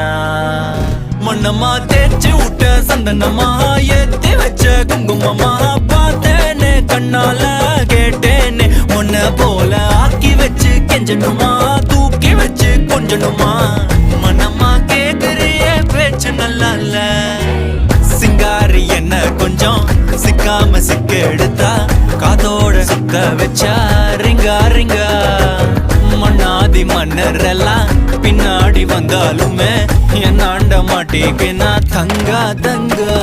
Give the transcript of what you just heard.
தானா மண்ணம்மா தேய்ச்சி விட்ட சந்தனமா ஏத்தி வச்ச குங்குமமா பார்த்தேனே கண்ணால கேட்டேனே உன்ன போல ஆக்கி வச்சு கெஞ்சணுமா தூக்கி வச்சு கொஞ்சணுமா மனமா கேக்குறிய பேச்சு நல்லா இல்ல சிங்காரி என்ன கொஞ்சம் சிக்காம சிக்க எடுத்தா காதோட சுத்த வச்சா ரிங்கா ரிங்கா மண்ணாதி மன்னர் எல்லாம் பின்னாடி வந்தாலுமே என் ஆண்ட மாட்டேக்கு நான் தங்கா தங்கா